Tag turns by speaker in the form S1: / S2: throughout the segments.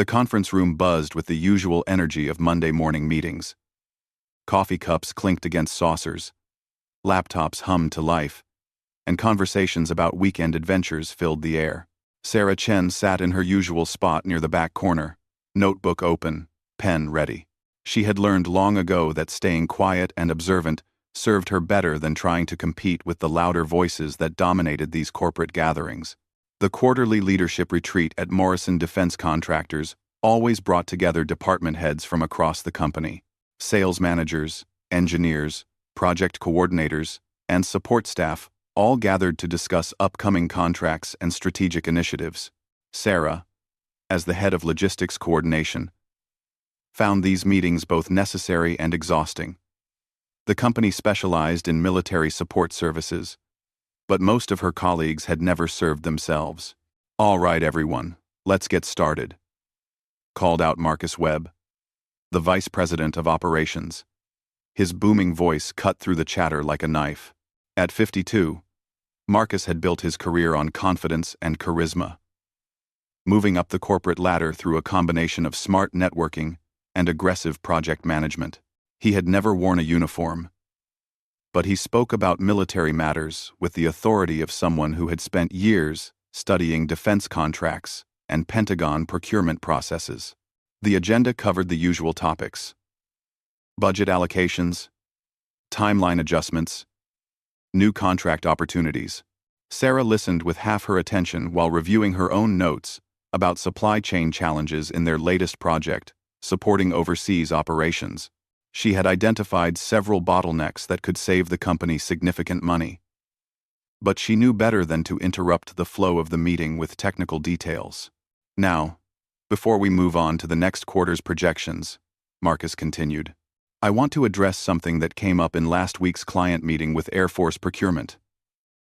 S1: The conference room buzzed with the usual energy of Monday morning meetings. Coffee cups clinked against saucers, laptops hummed to life, and conversations about weekend adventures filled the air. Sarah Chen sat in her usual spot near the back corner, notebook open, pen ready. She had learned long ago that staying quiet and observant served her better than trying to compete with the louder voices that dominated these corporate gatherings. The quarterly leadership retreat at Morrison Defense Contractors always brought together department heads from across the company. Sales managers, engineers, project coordinators, and support staff all gathered to discuss upcoming contracts and strategic initiatives. Sarah, as the head of logistics coordination, found these meetings both necessary and exhausting. The company specialized in military support services, but most of her colleagues had never served themselves. "All right, everyone, let's get started," called out Marcus Webb, the vice president of operations. His booming voice cut through the chatter like a knife. At 52, Marcus had built his career on confidence and charisma, moving up the corporate ladder through a combination of smart networking and aggressive project management. He had never worn a uniform, but he spoke about military matters with the authority of someone who had spent years studying defense contracts and Pentagon procurement processes. The agenda covered the usual topics: budget allocations, timeline adjustments, new contract opportunities. Sarah listened with half her attention while reviewing her own notes about supply chain challenges in their latest project, supporting overseas operations. She had identified several bottlenecks that could save the company significant money. But she knew better than to interrupt the flow of the meeting with technical details. "Now, before we move on to the next quarter's projections," Marcus continued, "I want to address something that came up in last week's client meeting with Air Force procurement."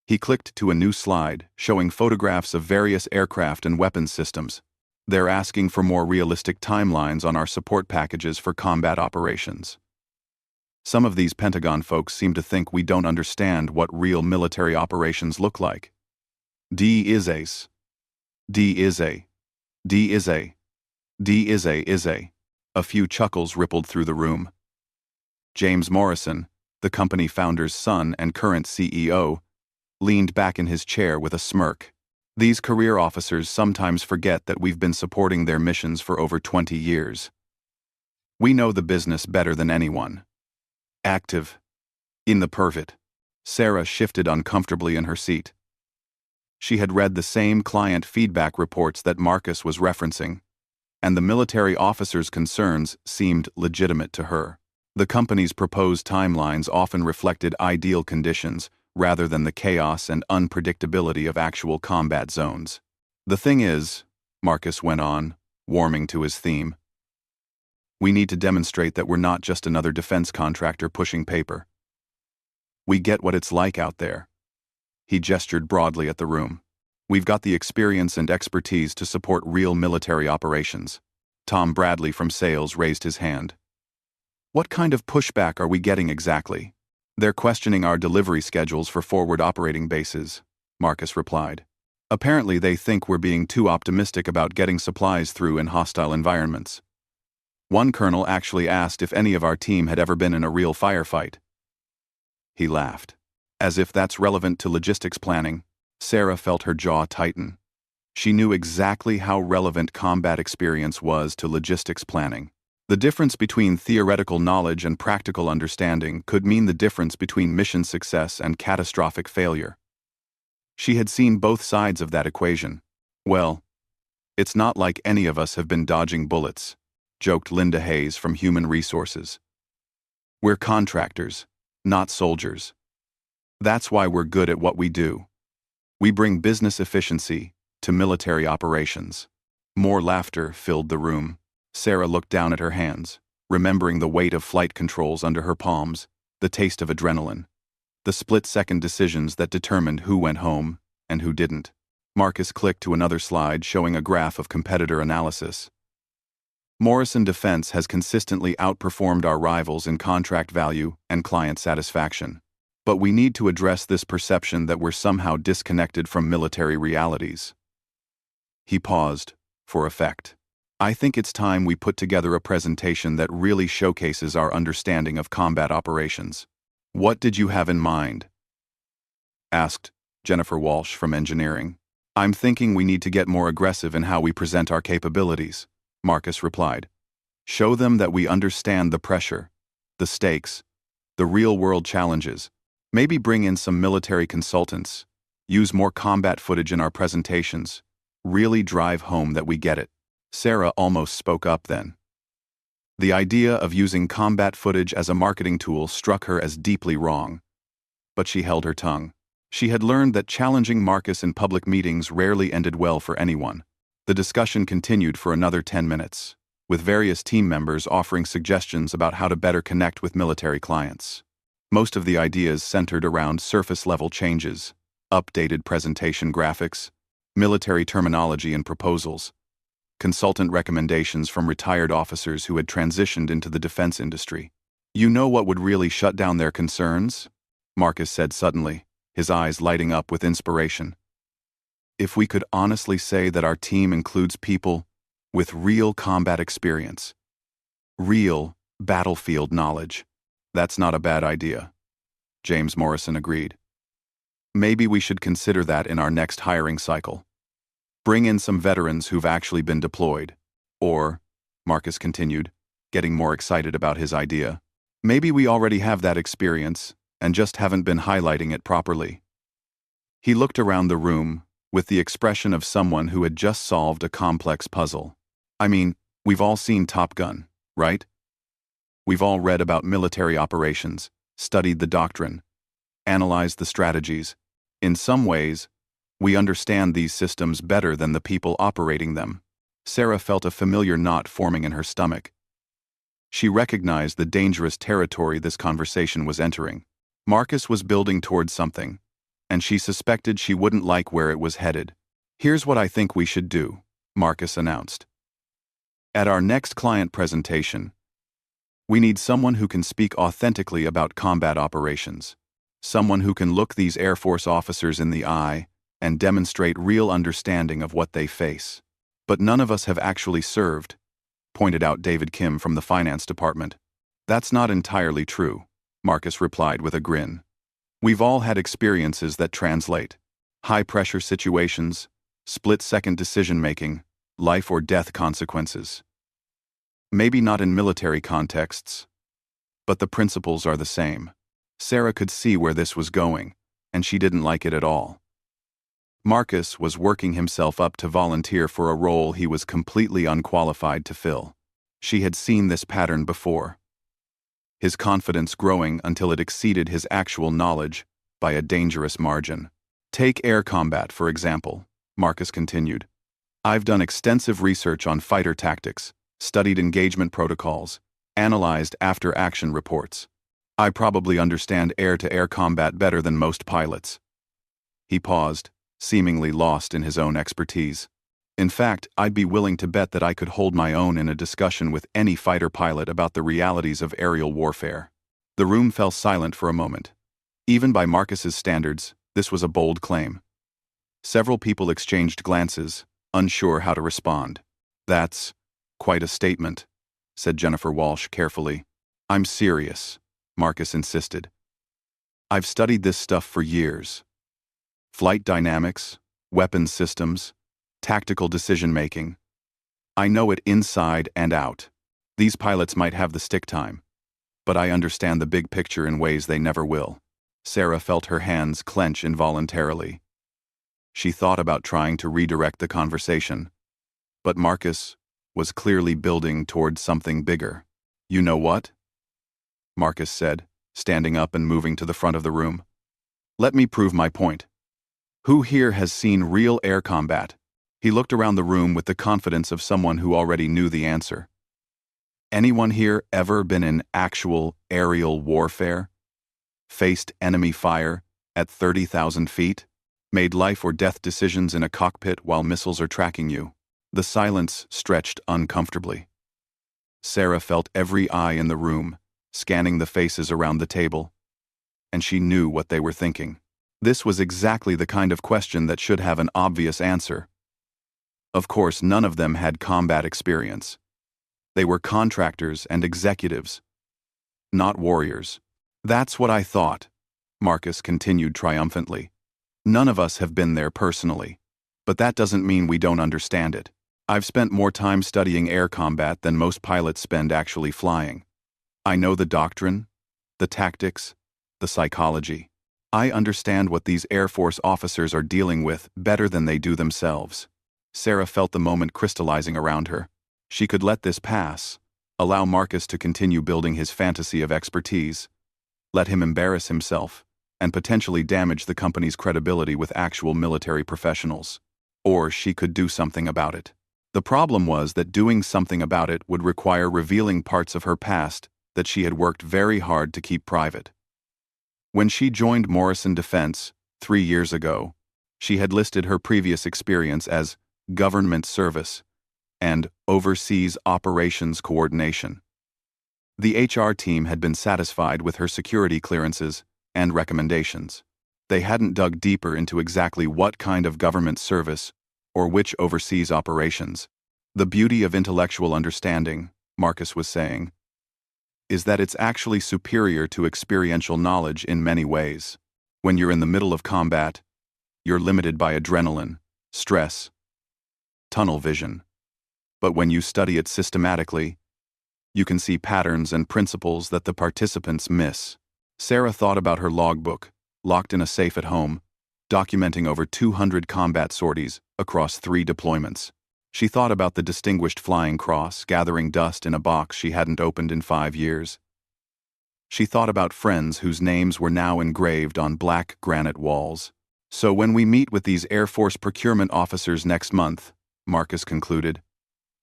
S1: He clicked to a new slide showing photographs of various aircraft and weapons systems. "They're asking for more realistic timelines on our support packages for combat operations. Some of these Pentagon folks seem to think we don't understand what real military operations look like. D is a. A few chuckles rippled through the room. James Morrison, the company founder's son and current CEO, leaned back in his chair with a smirk. "These career officers sometimes forget that we've been supporting their missions for over 20 years. We know the business better than anyone." Active. In the pivot. Sarah shifted uncomfortably in her seat. She had read the same client feedback reports that Marcus was referencing, and the military officer's concerns seemed legitimate to her. The company's proposed timelines often reflected ideal conditions rather than the chaos and unpredictability of actual combat zones. "The thing is," Marcus went on, warming to his theme, "we need to demonstrate that we're not just another defense contractor pushing paper. We get what it's like out there." He gestured broadly at the room. "We've got the experience and expertise to support real military operations." Tom Bradley from sales raised his hand. "What kind of pushback are we getting exactly?" "They're questioning our delivery schedules for forward operating bases," Marcus replied. "Apparently they think we're being too optimistic about getting supplies through in hostile environments. One colonel actually asked if any of our team had ever been in a real firefight." He laughed. "As if that's relevant to logistics planning." Sarah felt her jaw tighten. She knew exactly how relevant combat experience was to logistics planning. The difference between theoretical knowledge and practical understanding could mean the difference between mission success and catastrophic failure. She had seen both sides of that equation. "Well, it's not like any of us have been dodging bullets," joked Linda Hayes from Human Resources. "We're contractors, not soldiers. That's why we're good at what we do. We bring business efficiency to military operations." More laughter filled the room. Sarah looked down at her hands, remembering the weight of flight controls under her palms, the taste of adrenaline, the split-second decisions that determined who went home and who didn't. Marcus clicked to another slide showing a graph of competitor analysis. "Morrison Defense has consistently outperformed our rivals in contract value and client satisfaction. But we need to address this perception that we're somehow disconnected from military realities." He paused, for effect. I think it's time we put together a presentation that really showcases our understanding of combat operations. What did you have in mind? Asked Jennifer Walsh from engineering. I'm thinking we need to get more aggressive in how we present our capabilities, Marcus replied. Show them that we understand the pressure, the stakes, the real-world challenges. Maybe bring in some military consultants, use more combat footage in our presentations, really drive home that we get it. Sarah almost spoke up then. The idea of using combat footage as a marketing tool struck her as deeply wrong. But she held her tongue. She had learned that challenging Marcus in public meetings rarely ended well for anyone. The discussion continued for another 10 minutes, with various team members offering suggestions about how to better connect with military clients. Most of the ideas centered around surface-level changes, updated presentation graphics, military terminology and proposals, consultant recommendations from retired officers who had transitioned into the defense industry. You know what would really shut down their concerns? Marcus said suddenly, his eyes lighting up with inspiration. If we could honestly say that our team includes people with real combat experience, real battlefield knowledge. That's not a bad idea. James Morrison agreed. Maybe we should consider that in our next hiring cycle. Bring in some veterans who've actually been deployed. Or, Marcus continued, getting more excited about his idea, maybe we already have that experience and just haven't been highlighting it properly. He looked around the room with the expression of someone who had just solved a complex puzzle. I mean, we've all seen Top Gun, right? We've all read about military operations, studied the doctrine, analyzed the strategies. In some ways, we understand these systems better than the people operating them. Sarah felt a familiar knot forming in her stomach. She recognized the dangerous territory this conversation was entering. Marcus was building towards something, and she suspected she wouldn't like where it was headed. Here's what I think we should do, Marcus announced. At our next client presentation, we need someone who can speak authentically about combat operations, someone who can look these Air Force officers in the eye and demonstrate real understanding of what they face. But none of us have actually served, pointed out David Kim from the finance department. That's not entirely true, Marcus replied with a grin. We've all had experiences that translate. High-pressure situations, split-second decision-making, life or death consequences. Maybe not in military contexts, but the principles are the same. Sarah could see where this was going, and she didn't like it at all. Marcus was working himself up to volunteer for a role he was completely unqualified to fill. She had seen this pattern before. His confidence growing until it exceeded his actual knowledge by a dangerous margin. Take air combat, for example, Marcus continued. I've done extensive research on fighter tactics, studied engagement protocols, analyzed after-action reports. I probably understand air-to-air combat better than most pilots. He paused, seemingly lost in his own expertise. In fact, I'd be willing to bet that I could hold my own in a discussion with any fighter pilot about the realities of aerial warfare. The room fell silent for a moment. Even by Marcus's standards, this was a bold claim. Several people exchanged glances, unsure how to respond. That's quite a statement, said Jennifer Walsh carefully. I'm serious, Marcus insisted. I've studied this stuff for years. Flight dynamics, weapons systems, tactical decision-making. I know it inside and out. These pilots might have the stick time, but I understand the big picture in ways they never will. Sarah felt her hands clench involuntarily. She thought about trying to redirect the conversation, but Marcus was clearly building towards something bigger. You know what? Marcus said, standing up and moving to the front of the room. Let me prove my point. Who here has seen real air combat? He looked around the room with the confidence of someone who already knew the answer. Anyone here ever been in actual aerial warfare? Faced enemy fire at 30,000 feet? Made life or death decisions in a cockpit while missiles are tracking you? The silence stretched uncomfortably. Sarah felt every eye in the room, scanning the faces around the table, and she knew what they were thinking. This was exactly the kind of question that should have an obvious answer. Of course, none of them had combat experience. They were contractors and executives, not warriors. That's what I thought, Marcus continued triumphantly. None of us have been there personally. But that doesn't mean we don't understand it. I've spent more time studying air combat than most pilots spend actually flying. I know the doctrine, the tactics, the psychology. I understand what these Air Force officers are dealing with better than they do themselves. Sarah felt the moment crystallizing around her. She could let this pass, allow Marcus to continue building his fantasy of expertise, let him embarrass himself, and potentially damage the company's credibility with actual military professionals. Or she could do something about it. The problem was that doing something about it would require revealing parts of her past that she had worked very hard to keep private. When she joined Morrison Defense 3 years ago, she had listed her previous experience as government service and overseas operations coordination. The HR team had been satisfied with her security clearances and recommendations. They hadn't dug deeper into exactly what kind of government service or which overseas operations. The beauty of intellectual understanding, Marcus was saying, is that it's actually superior to experiential knowledge in many ways. When you're in the middle of combat, you're limited by adrenaline, stress, tunnel vision. But when you study it systematically, you can see patterns and principles that the participants miss. Sarah thought about her logbook, locked in a safe at home, documenting over 200 combat sorties across 3 deployments. She thought about the Distinguished Flying Cross gathering dust in a box she hadn't opened in 5 years. She thought about friends whose names were now engraved on black granite walls. So when we meet with these Air Force procurement officers next month, Marcus concluded,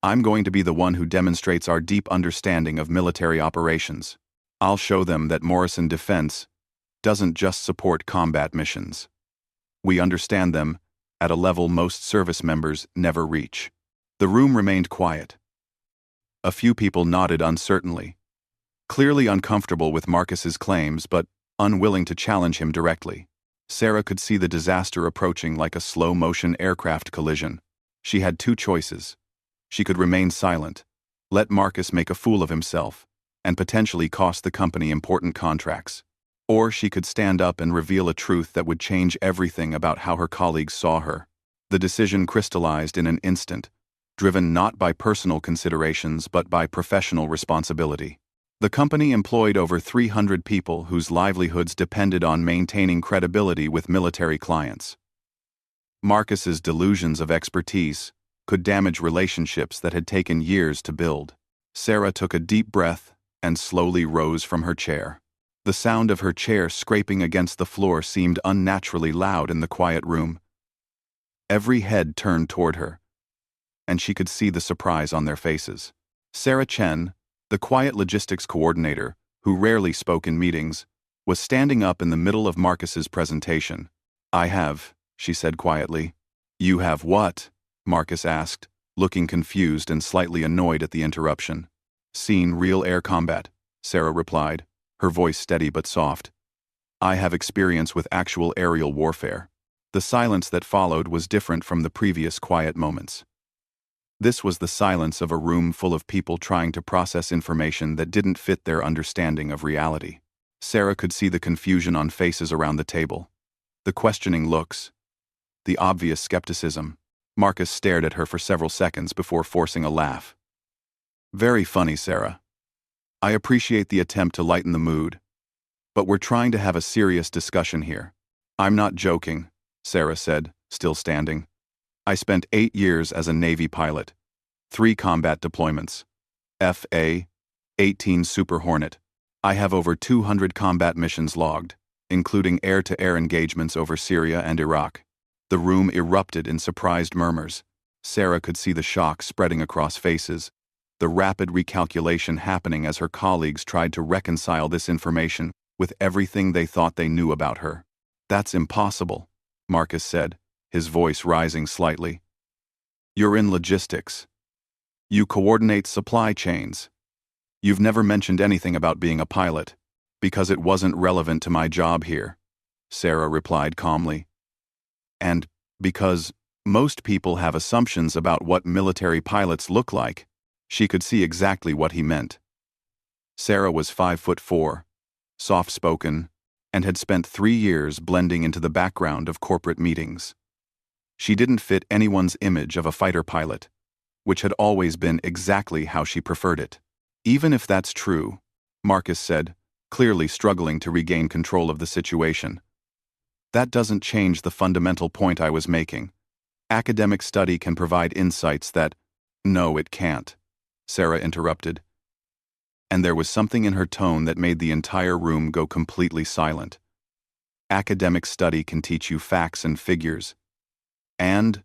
S1: I'm going to be the one who demonstrates our deep understanding of military operations. I'll show them that Morrison Defense doesn't just support combat missions. We understand them at a level most service members never reach. The room remained quiet. A few people nodded uncertainly, clearly uncomfortable with Marcus's claims but unwilling to challenge him directly. Sarah could see the disaster approaching like a slow-motion aircraft collision. She had 2 choices. She could remain silent, let Marcus make a fool of himself, and potentially cost the company important contracts. Or she could stand up and reveal a truth that would change everything about how her colleagues saw her. The decision crystallized in an instant, driven not by personal considerations but by professional responsibility. The company employed over 300 people whose livelihoods depended on maintaining credibility with military clients. Marcus's delusions of expertise could damage relationships that had taken years to build. Sarah took a deep breath and slowly rose from her chair. The sound of her chair scraping against the floor seemed unnaturally loud in the quiet room. Every head turned toward her, and she could see the surprise on their faces. Sarah Chen, the quiet logistics coordinator, who rarely spoke in meetings, was standing up in the middle of Marcus's presentation. I have, she said quietly. You have what? Marcus asked, looking confused and slightly annoyed at the interruption. Seen real air combat, Sarah replied, her voice steady but soft. I have experience with actual aerial warfare. The silence that followed was different from the previous quiet moments. This was the silence of a room full of people trying to process information that didn't fit their understanding of reality. Sarah could see the confusion on faces around the table, the questioning looks, the obvious skepticism. Marcus stared at her for several seconds before forcing a laugh. Very funny, Sarah. I appreciate the attempt to lighten the mood, but we're trying to have a serious discussion here. I'm not joking, Sarah said, still standing. I spent 8 years as a Navy pilot, 3 combat deployments, FA, 18 Super Hornet. I have over 200 combat missions logged, including air-to-air engagements over Syria and Iraq. The room erupted in surprised murmurs. Sarah could see the shock spreading across faces, the rapid recalculation happening as her colleagues tried to reconcile this information with everything they thought they knew about her. That's impossible, Marcus said, his voice rising slightly. You're in logistics. You coordinate supply chains. You've never mentioned anything about being a pilot, because it wasn't relevant to my job here, Sarah replied calmly. And because Most people have assumptions about what military pilots look like. She could see exactly what he meant. Sarah was 5'4", soft-spoken, and had spent 3 years blending into the background of corporate meetings. She didn't fit anyone's image of a fighter pilot, which had always been exactly how she preferred it. Even if that's true, Marcus said, clearly struggling to regain control of the situation, that doesn't change the fundamental point I was making. Academic study can provide insights that— No, it can't, Sarah interrupted. And there was something in her tone that made the entire room go completely silent. Academic study can teach you facts and figures. And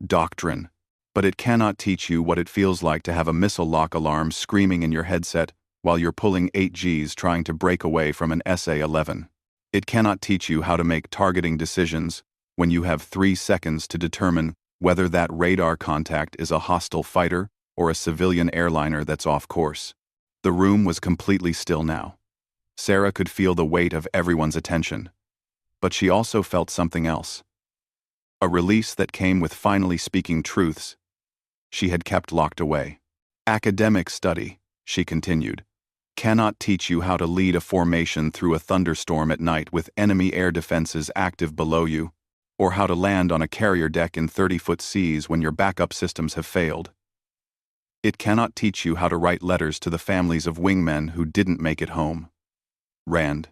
S1: doctrine. But it cannot teach you what it feels like to have a missile lock alarm screaming in your headset while you're pulling 8Gs trying to break away from an SA-11. It cannot teach you how to make targeting decisions when you have 3 seconds to determine whether that radar contact is a hostile fighter or a civilian airliner that's off course. The room was completely still now. Sarah could feel the weight of everyone's attention. But she also felt something else. A release that came with finally speaking truths she had kept locked away. Academic study, she continued, cannot teach you how to lead a formation through a thunderstorm at night with enemy air defenses active below you, or how to land on a carrier deck in 30-foot seas when your backup systems have failed. It cannot teach you how to write letters to the families of wingmen who didn't make it home. Rand.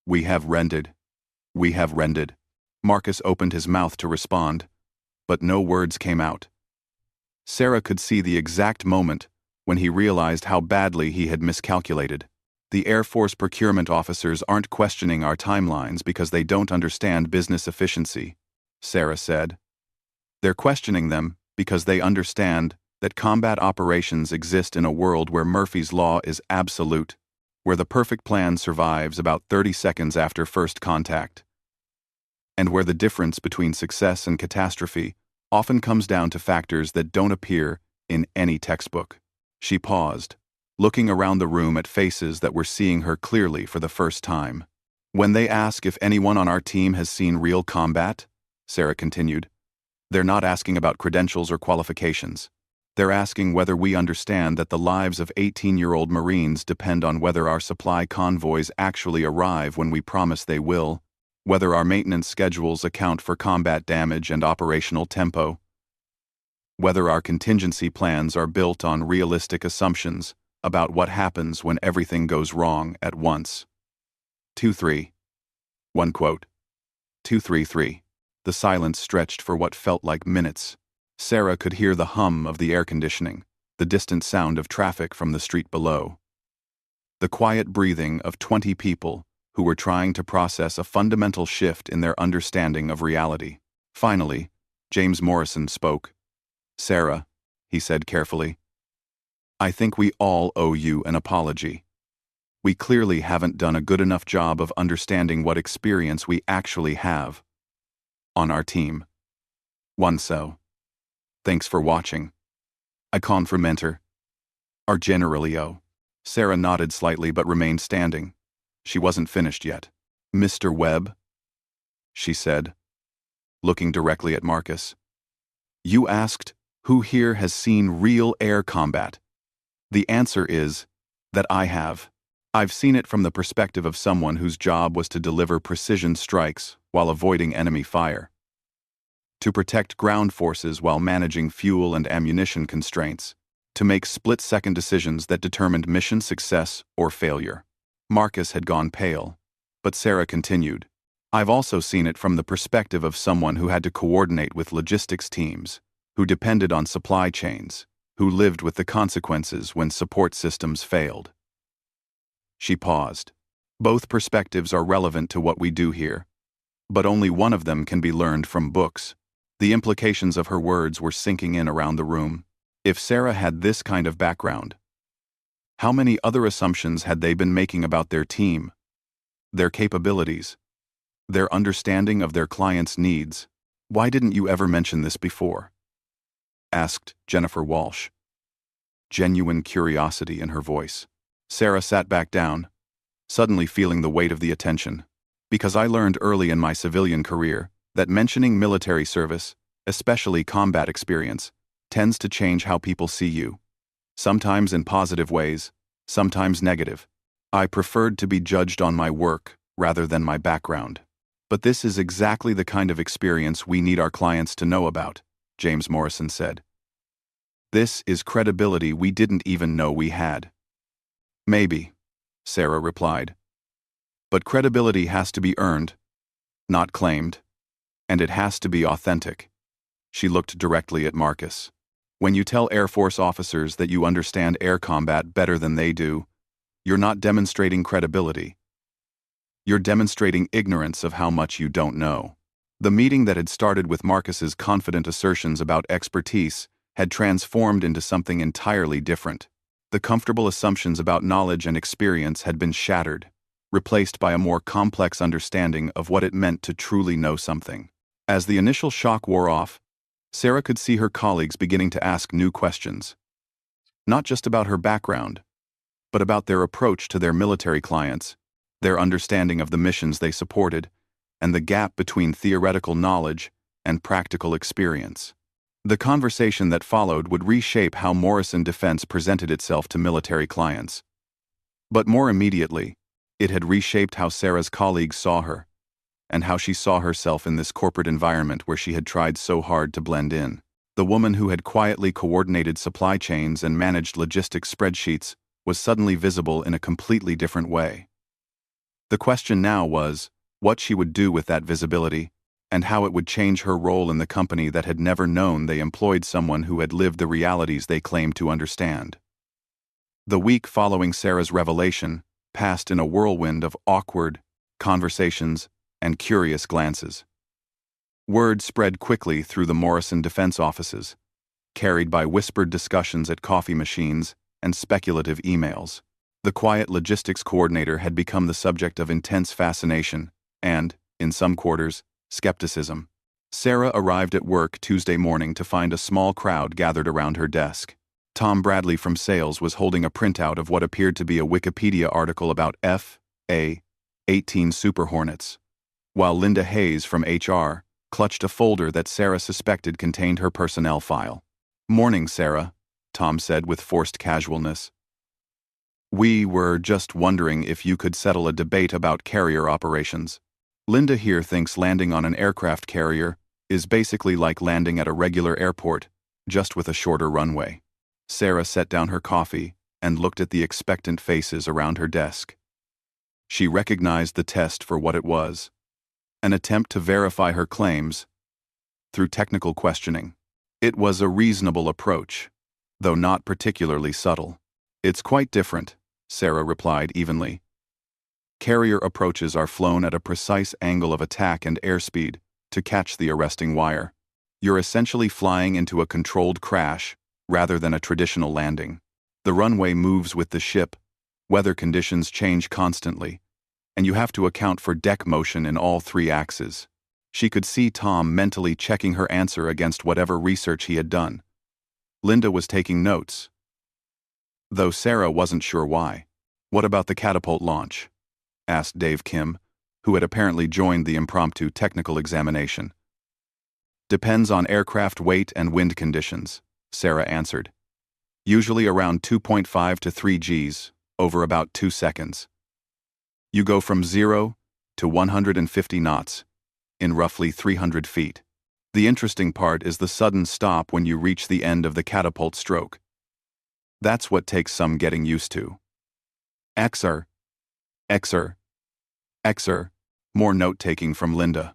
S1: We have rended. We have rended. Marcus opened his mouth to respond, but no words came out. Sarah could see the exact moment when he realized how badly he had miscalculated. The Air Force procurement officers aren't questioning our timelines because they don't understand business efficiency, Sarah said. They're questioning them because they understand that combat operations exist in a world where Murphy's Law is absolute, where the perfect plan survives about 30 seconds after first contact, and where the difference between success and catastrophe often comes down to factors that don't appear in any textbook. She paused, looking around the room at faces that were seeing her clearly for the first time. When they ask if anyone on our team has seen real combat, Sarah continued, they're not asking about credentials or qualifications. They're asking whether we understand that the lives of 18-year-old Marines depend on whether our supply convoys actually arrive when we promise they will, whether our maintenance schedules account for combat damage and operational tempo, whether our contingency plans are built on realistic assumptions about what happens when everything goes wrong at once. 2-3. One quote. 2-3-3. The silence stretched for what felt like minutes. Sarah could hear the hum of the air conditioning, the distant sound of traffic from the street below, the quiet breathing of 20 people who were trying to process a fundamental shift in their understanding of reality. Finally, James Morrison spoke. Sarah, he said carefully, I think we all owe you an apology. We clearly haven't done a good enough job of understanding what experience we actually have on our team. One so. Thanks for watching. I confirmenter. Our generalio. Sarah nodded slightly but remained standing. She wasn't finished yet. Mr. Webb, she said, looking directly at Marcus. You asked who here has seen real air combat. The answer is that I have. I've seen it from the perspective of someone whose job was to deliver precision strikes while avoiding enemy fire, to protect ground forces while managing fuel and ammunition constraints, to make split-second decisions that determined mission success or failure. Marcus had gone pale, but Sarah continued. I've also seen it from the perspective of someone who had to coordinate with logistics teams, who depended on supply chains, who lived with the consequences when support systems failed. She paused. Both perspectives are relevant to what we do here, but only one of them can be learned from books. The implications of her words were sinking in around the room. If Sarah had this kind of background, how many other assumptions had they been making about their team, their capabilities, their understanding of their clients' needs? Why didn't you ever mention this before? Asked Jennifer Walsh. Genuine curiosity in her voice. Sarah sat back down, suddenly feeling the weight of the attention. Because I learned early in my civilian career that mentioning military service, especially combat experience, tends to change how people see you. Sometimes in positive ways, sometimes negative. I preferred to be judged on my work rather than my background. But this is exactly the kind of experience we need our clients to know about, James Morrison said. This is credibility we didn't even know we had. Maybe, Sarah replied. But credibility has to be earned, not claimed, and it has to be authentic. She looked directly at Marcus. When you tell Air Force officers that you understand air combat better than they do, you're not demonstrating credibility. You're demonstrating ignorance of how much you don't know. The meeting that had started with Marcus's confident assertions about expertise had transformed into something entirely different. The comfortable assumptions about knowledge and experience had been shattered, replaced by a more complex understanding of what it meant to truly know something. As the initial shock wore off, Sarah could see her colleagues beginning to ask new questions. Not just about her background, but about their approach to their military clients, their understanding of the missions they supported, and the gap between theoretical knowledge and practical experience. The conversation that followed would reshape how Morrison Defense presented itself to military clients. But more immediately, it had reshaped how Sarah's colleagues saw her, and how she saw herself in this corporate environment where she had tried so hard to blend in. The woman who had quietly coordinated supply chains and managed logistics spreadsheets was suddenly visible in a completely different way. The question now was what she would do with that visibility, and how it would change her role in the company that had never known they employed someone who had lived the realities they claimed to understand. The week following Sarah's revelation passed in a whirlwind of awkward conversations and curious glances. Word spread quickly through the Morrison Defense offices, carried by whispered discussions at coffee machines and speculative emails. The quiet logistics coordinator had become the subject of intense fascination and, in some quarters, skepticism. Sarah arrived at work Tuesday morning to find a small crowd gathered around her desk. Tom Bradley from sales was holding a printout of what appeared to be a Wikipedia article about F/A-18 Super Hornets, while Linda Hayes from HR clutched a folder that Sarah suspected contained her personnel file. "Morning, Sarah," Tom said with forced casualness. "We were just wondering if you could settle a debate about carrier operations. Linda here thinks landing on an aircraft carrier is basically like landing at a regular airport, just with a shorter runway." Sarah set down her coffee and looked at the expectant faces around her desk. She recognized the test for what it was: an attempt to verify her claims through technical questioning. It was a reasonable approach, though not particularly subtle. "It's quite different," Sarah replied evenly. "Carrier approaches are flown at a precise angle of attack and airspeed to catch the arresting wire. You're essentially flying into a controlled crash rather than a traditional landing. The runway moves with the ship, weather conditions change constantly, and you have to account for deck motion in all three axes." She could see Tom mentally checking her answer against whatever research he had done. Linda was taking notes, though Sarah wasn't sure why. "What about the catapult launch?" asked Dave Kim, who had apparently joined the impromptu technical examination. "Depends on aircraft weight and wind conditions," Sarah answered. "Usually around 2.5 to 3 Gs, over about 2 seconds. You go from 0 to 150 knots, in roughly 300 feet. The interesting part is the sudden stop when you reach the end of the catapult stroke. That's what takes some getting used to." Exer, more note-taking from Linda.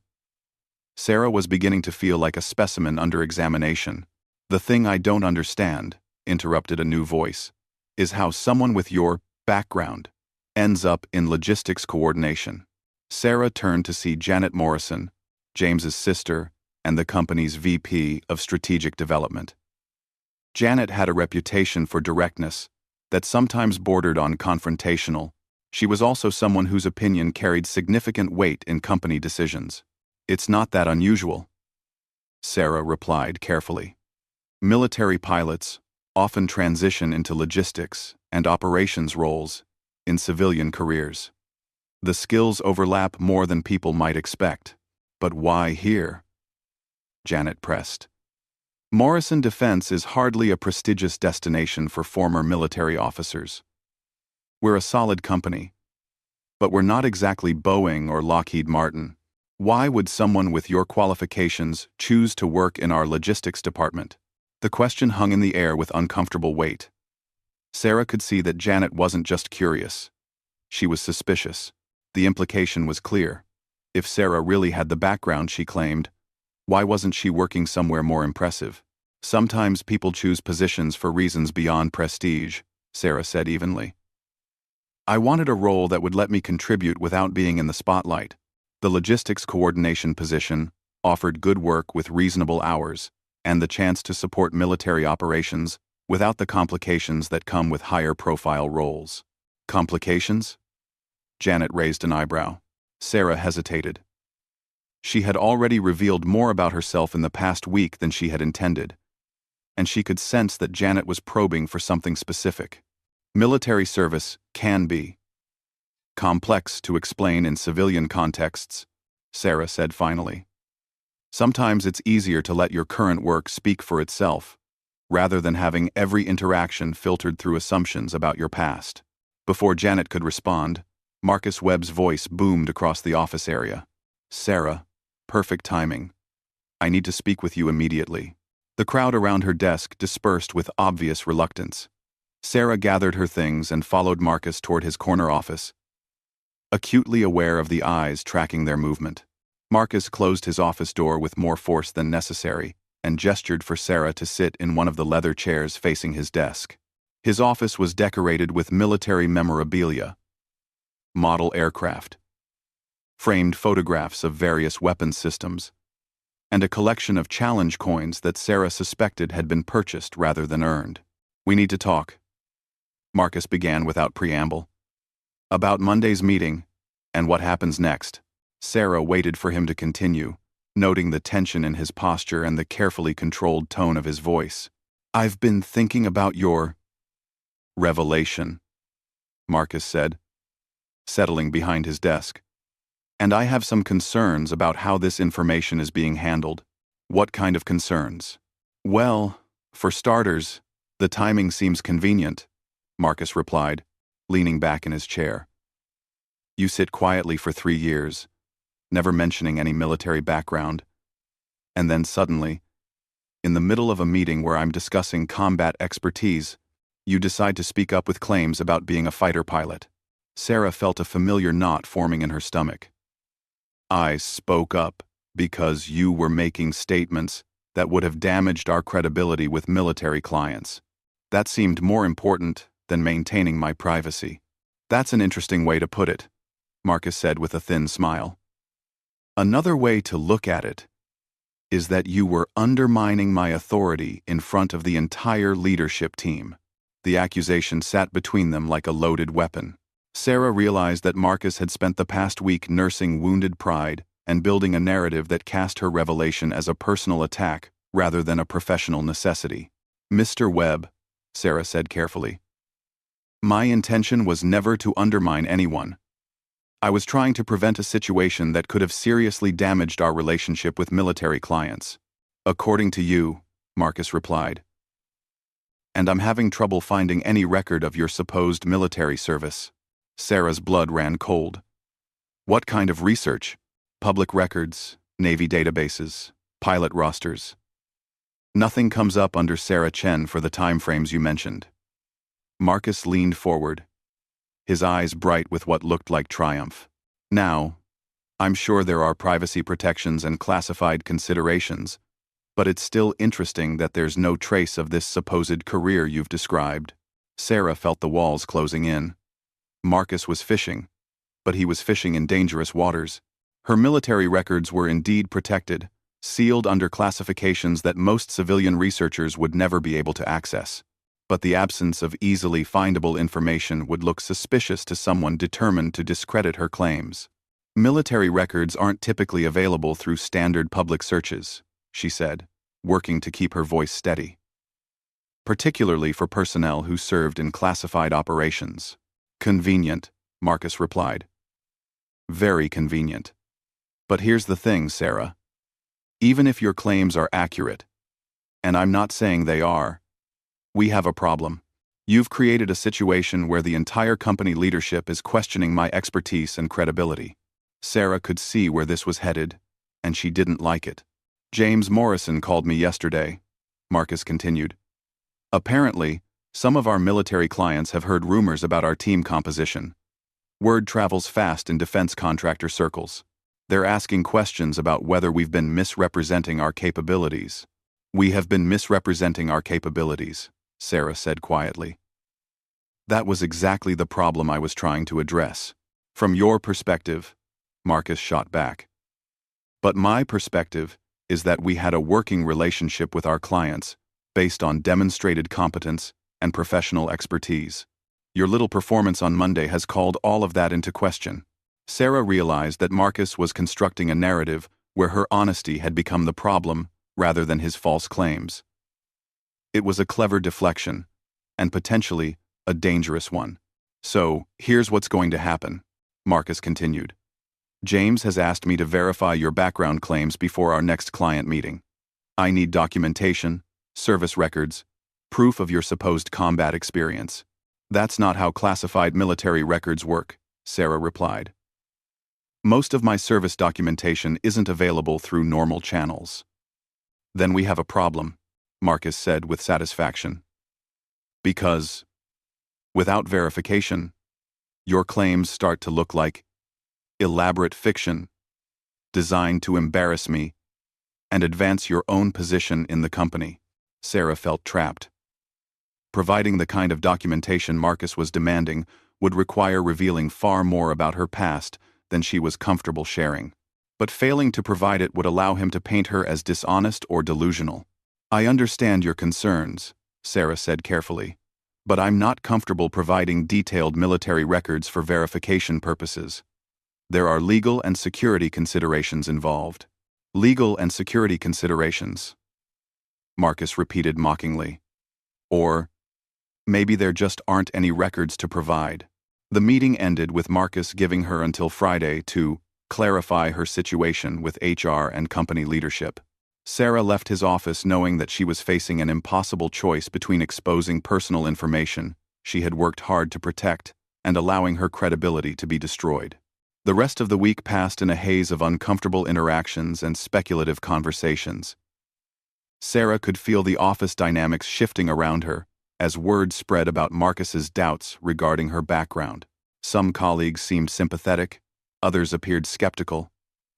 S1: Sarah was beginning to feel like a specimen under examination. "The thing I don't understand," interrupted a new voice, "is how someone with your background ends up in logistics coordination." Sarah turned to see Janet Morrison, James's sister, and the company's VP of Strategic Development. Janet had a reputation for directness that sometimes bordered on confrontational. She was also someone whose opinion carried significant weight in company decisions. "It's not that unusual," Sarah replied carefully. "Military pilots often transition into logistics and operations roles in civilian careers. The skills overlap more than people might expect. But why here? Janet pressed. Morrison Defense is hardly a prestigious destination for former military officers. We're a solid company, but we're not exactly Boeing or Lockheed Martin. Why would someone with your qualifications choose to work in our logistics department? The question hung in the air with uncomfortable weight. Sarah could see that Janet wasn't just curious. She was suspicious. The implication was clear. If Sarah really had the background she claimed, why wasn't she working somewhere more impressive? Sometimes people choose positions for reasons beyond prestige, Sarah said evenly. I wanted a role that would let me contribute without being in the spotlight. The logistics coordination position offered good work with reasonable hours and the chance to support military operations without the complications that come with higher profile roles. Complications? Janet raised an eyebrow. Sarah hesitated. She had already revealed more about herself in the past week than she had intended, and she could sense that Janet was probing for something specific. Military service can be complex to explain in civilian contexts, Sarah said finally. Sometimes it's easier to let your current work speak for itself, rather than having every interaction filtered through assumptions about your past. Before Janet could respond, Marcus Webb's voice boomed across the office area. Sarah, perfect timing. I need to speak with you immediately. The crowd around her desk dispersed with obvious reluctance. Sarah gathered her things and followed Marcus toward his corner office, acutely aware of the eyes tracking their movement. Marcus closed his office door with more force than necessary and gestured for Sarah to sit in one of the leather chairs facing his desk. His office was decorated with military memorabilia, model aircraft, framed photographs of various weapons systems, and a collection of challenge coins that Sarah suspected had been purchased rather than earned. We need to talk, Marcus began without preamble. About Monday's meeting, and what happens next. Sarah waited for him to continue, noting the tension in his posture and the carefully controlled tone of his voice. I've been thinking about your revelation, Marcus said, settling behind his desk. And I have some concerns about how this information is being handled. What kind of concerns? Well, for starters, the timing seems convenient, Marcus replied, leaning back in his chair. You sit quietly for 3 years, never mentioning any military background, and then suddenly, in the middle of a meeting where I'm discussing combat expertise, you decide to speak up with claims about being a fighter pilot. Sarah felt a familiar knot forming in her stomach. I spoke up because you were making statements that would have damaged our credibility with military clients. That seemed more important than maintaining my privacy. That's an interesting way to put it, Marcus said with a thin smile. Another way to look at it is that you were undermining my authority in front of the entire leadership team. The accusation sat between them like a loaded weapon. Sarah realized that Marcus had spent the past week nursing wounded pride and building a narrative that cast her revelation as a personal attack rather than a professional necessity. Mr. Webb, Sarah said carefully, my intention was never to undermine anyone. I was trying to prevent a situation that could have seriously damaged our relationship with military clients. According to you, Marcus replied. And I'm having trouble finding any record of your supposed military service. Sarah's blood ran cold. What kind of research? Public records, Navy databases, pilot rosters. Nothing comes up under Sarah Chen for the timeframes you mentioned. Marcus leaned forward, his eyes bright with what looked like triumph. Now, I'm sure there are privacy protections and classified considerations, but it's still interesting that there's no trace of this supposed career you've described. Sarah felt the walls closing in. Marcus was fishing, but he was fishing in dangerous waters. Her military records were indeed protected, sealed under classifications that most civilian researchers would never be able to access. But the absence of easily findable information would look suspicious to someone determined to discredit her claims. Military records aren't typically available through standard public searches, she said, working to keep her voice steady. Particularly for personnel who served in classified operations. Convenient, Marcus replied. Very convenient. But here's the thing, Sarah. Even if your claims are accurate, and I'm not saying they are, we have a problem. You've created a situation where the entire company leadership is questioning my expertise and credibility. Sarah could see where this was headed, and she didn't like it. James Morrison called me yesterday, Marcus continued. Apparently, some of our military clients have heard rumors about our team composition. Word travels fast in defense contractor circles. They're asking questions about whether we've been misrepresenting our capabilities. We have been misrepresenting our capabilities, Sarah said quietly. That was exactly the problem I was trying to address. From your perspective, Marcus shot back. But my perspective is that we had a working relationship with our clients based on demonstrated competence and professional expertise. Your little performance on Monday has called all of that into question. Sarah realized that Marcus was constructing a narrative where her honesty had become the problem rather than his false claims. It was a clever deflection, and potentially a dangerous one. So, here's what's going to happen, Marcus continued. James has asked me to verify your background claims before our next client meeting. I need documentation, service records, proof of your supposed combat experience. That's not how classified military records work, Sarah replied. Most of my service documentation isn't available through normal channels. Then we have a problem, Marcus said with satisfaction. Because, without verification, your claims start to look like elaborate fiction, designed to embarrass me and advance your own position in the company. Sarah felt trapped. Providing the kind of documentation Marcus was demanding would require revealing far more about her past than she was comfortable sharing. But failing to provide it would allow him to paint her as dishonest or delusional. I understand your concerns, Sarah said carefully, but I'm not comfortable providing detailed military records for verification purposes. There are legal and security considerations involved. Legal and security considerations, Marcus repeated mockingly. Or, maybe there just aren't any records to provide. The meeting ended with Marcus giving her until Friday to clarify her situation with HR and company leadership. Sarah left his office knowing that she was facing an impossible choice between exposing personal information she had worked hard to protect and allowing her credibility to be destroyed. The rest of the week passed in a haze of uncomfortable interactions and speculative conversations. Sarah could feel the office dynamics shifting around her as word spread about Marcus's doubts regarding her background. Some colleagues seemed sympathetic, others appeared skeptical,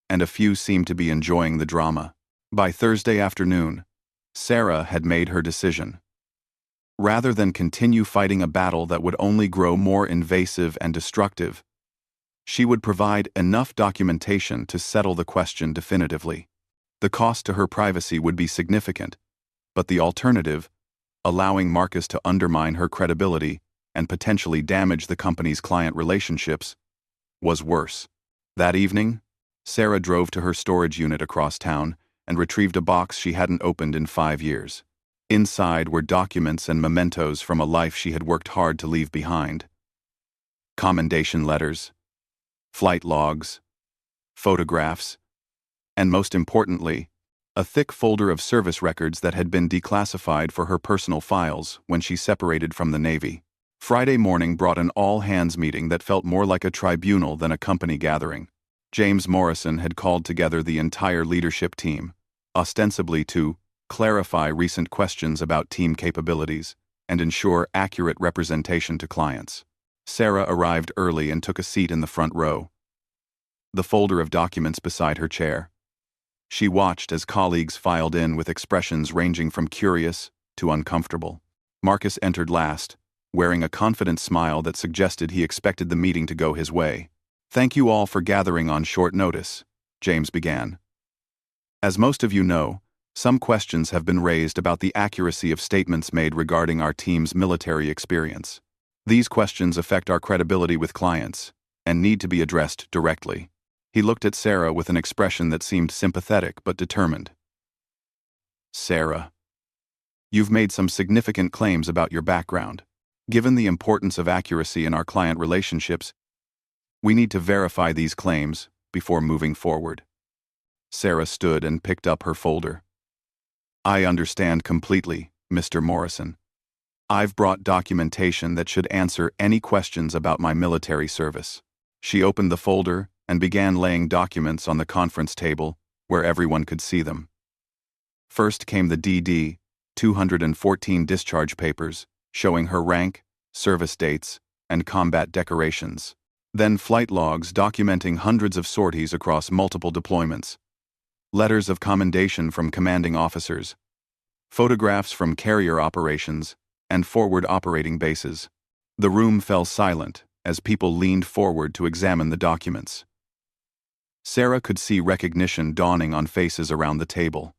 S1: and a few seemed to be enjoying the drama. By Thursday afternoon, Sarah had made her decision. Rather than continue fighting a battle that would only grow more invasive and destructive, she would provide enough documentation to settle the question definitively. The cost to her privacy would be significant, but the alternative, allowing Marcus to undermine her credibility and potentially damage the company's client relationships, was worse. That evening, Sarah drove to her storage unit across town and retrieved a box she hadn't opened in 5 years. Inside were documents and mementos from a life she had worked hard to leave behind. Commendation letters, flight logs, photographs, and most importantly, a thick folder of service records that had been declassified for her personal files when she separated from the Navy. Friday morning brought an all-hands meeting that felt more like a tribunal than a company gathering. James Morrison had called together the entire leadership team, ostensibly to clarify recent questions about team capabilities and ensure accurate representation to clients. Sarah arrived early and took a seat in the front row, the folder of documents beside her chair. She watched as colleagues filed in with expressions ranging from curious to uncomfortable. Marcus entered last, wearing a confident smile that suggested he expected the meeting to go his way. Thank you all for gathering on short notice, James began. As most of you know, some questions have been raised about the accuracy of statements made regarding our team's military experience. These questions affect our credibility with clients and need to be addressed directly. He looked at Sarah with an expression that seemed sympathetic but determined. Sarah, you've made some significant claims about your background. Given the importance of accuracy in our client relationships, we need to verify these claims before moving forward. Sarah stood and picked up her folder. I understand completely, Mr. Morrison. I've brought documentation that should answer any questions about my military service. She opened the folder and began laying documents on the conference table where everyone could see them. First came the DD 214 discharge papers showing her rank, service dates, and combat decorations. Then flight logs documenting hundreds of sorties across multiple deployments. Letters of commendation from commanding officers. Photographs from carrier operations and forward operating bases. The room fell silent as people leaned forward to examine the documents. Sarah could see recognition dawning on faces around the table.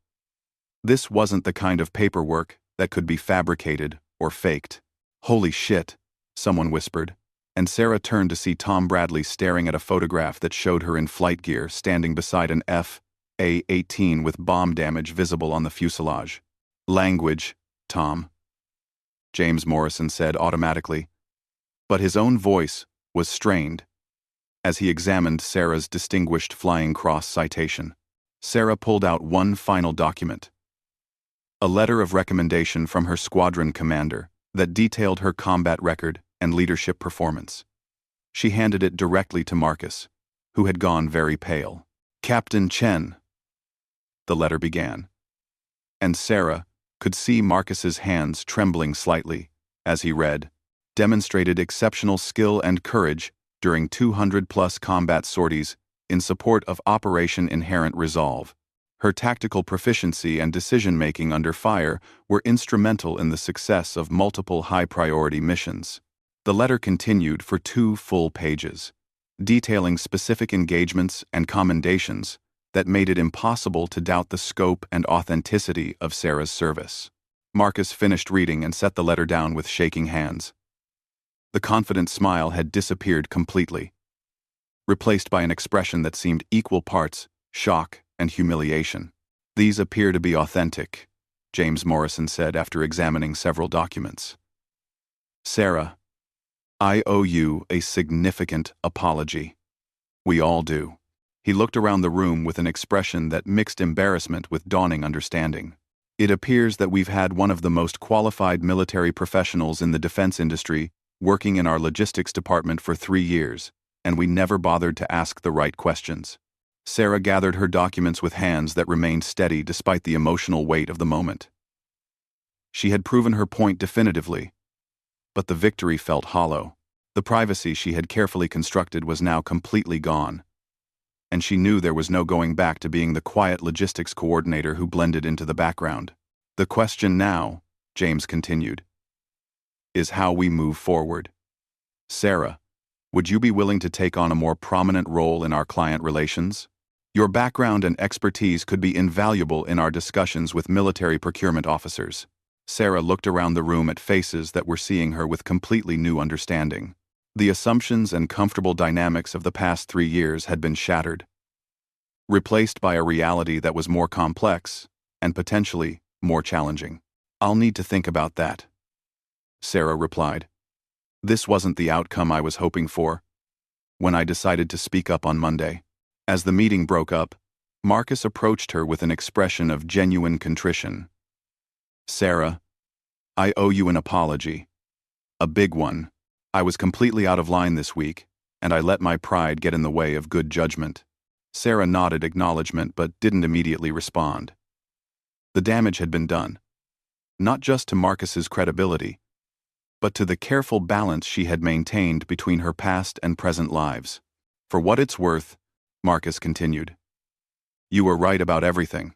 S1: This wasn't the kind of paperwork that could be fabricated or faked. Holy shit, someone whispered, and Sarah turned to see Tom Bradley staring at a photograph that showed her in flight gear standing beside an F/A-18 with bomb damage visible on the fuselage. Language, Tom, James Morrison said automatically, but his own voice was strained as he examined Sarah's Distinguished Flying Cross citation. Sarah pulled out one final document. A letter of recommendation from her squadron commander that detailed her combat record and leadership performance. She handed it directly to Marcus, who had gone very pale. Captain Chen, the letter began, and Sarah could see Marcus's hands trembling slightly as he read, demonstrated exceptional skill and courage during 200-plus combat sorties in support of Operation Inherent Resolve. Her tactical proficiency and decision-making under fire were instrumental in the success of multiple high-priority missions. The letter continued for 2 full pages, detailing specific engagements and commendations that made it impossible to doubt the scope and authenticity of Sarah's service. Marcus finished reading and set the letter down with shaking hands. The confident smile had disappeared completely, replaced by an expression that seemed equal parts shock and humiliation. These appear to be authentic, James Morrison said after examining several documents. Sarah, I owe you a significant apology. We all do. He looked around the room with an expression that mixed embarrassment with dawning understanding. It appears that we've had one of the most qualified military professionals in the defense industry working in our logistics department for 3 years, and we never bothered to ask the right questions. Sarah gathered her documents with hands that remained steady despite the emotional weight of the moment. She had proven her point definitively, but the victory felt hollow. The privacy she had carefully constructed was now completely gone, and she knew there was no going back to being the quiet logistics coordinator who blended into the background. The question now, James continued, is how we move forward. Sarah, would you be willing to take on a more prominent role in our client relations? Your background and expertise could be invaluable in our discussions with military procurement officers. Sarah looked around the room at faces that were seeing her with completely new understanding. The assumptions and comfortable dynamics of the past 3 years had been shattered, replaced by a reality that was more complex and potentially more challenging. I'll need to think about that, Sarah replied. This wasn't the outcome I was hoping for when I decided to speak up on Monday. As the meeting broke up, Marcus approached her with an expression of genuine contrition. Sarah, I owe you an apology. A big one. I was completely out of line this week, and I let my pride get in the way of good judgment. Sarah nodded acknowledgement but didn't immediately respond. The damage had been done, not just to Marcus's credibility, but to the careful balance she had maintained between her past and present lives. For what it's worth, Marcus continued, you were right about everything.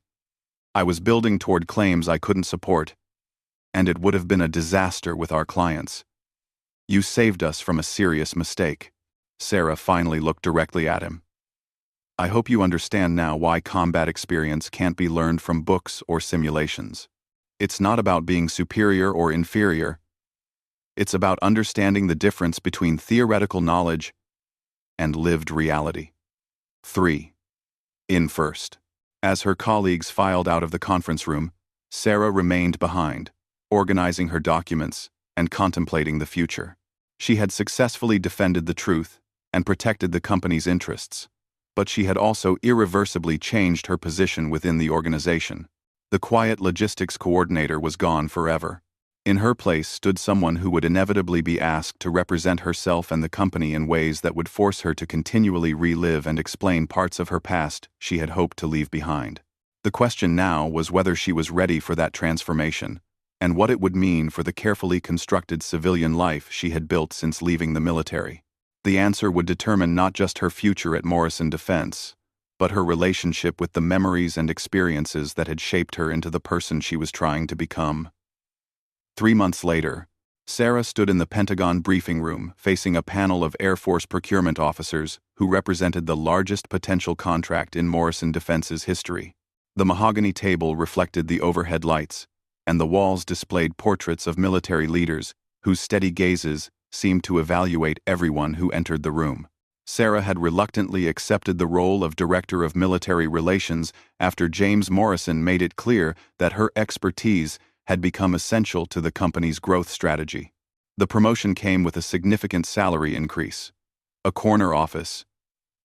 S1: I was building toward claims I couldn't support, and it would have been a disaster with our clients. You saved us from a serious mistake. Sarah finally looked directly at him. I hope you understand now why combat experience can't be learned from books or simulations. It's not about being superior or inferior. It's about understanding the difference between theoretical knowledge and lived reality. 3. In first. As her colleagues filed out of the conference room, Sarah remained behind, organizing her documents and contemplating the future. She had successfully defended the truth and protected the company's interests, but she had also irreversibly changed her position within the organization. The quiet logistics coordinator was gone forever. In her place stood someone who would inevitably be asked to represent herself and the company in ways that would force her to continually relive and explain parts of her past she had hoped to leave behind. The question now was whether she was ready for that transformation, and what it would mean for the carefully constructed civilian life she had built since leaving the military. The answer would determine not just her future at Morrison Defense, but her relationship with the memories and experiences that had shaped her into the person she was trying to become. 3 months later, Sarah stood in the Pentagon briefing room facing a panel of Air Force procurement officers who represented the largest potential contract in Morrison Defense's history. The mahogany table reflected the overhead lights, and the walls displayed portraits of military leaders whose steady gazes seemed to evaluate everyone who entered the room. Sarah had reluctantly accepted the role of Director of Military Relations after James Morrison made it clear that her expertise had become essential to the company's growth strategy. The promotion came with a significant salary increase, a corner office,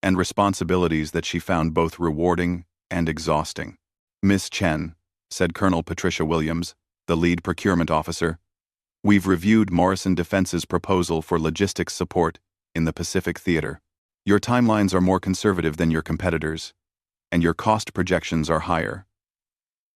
S1: and responsibilities that she found both rewarding and exhausting. "Miss Chen," said Colonel Patricia Williams, the lead procurement officer, "we've reviewed Morrison Defense's proposal for logistics support in the Pacific Theater. Your timelines are more conservative than your competitors, and your cost projections are higher.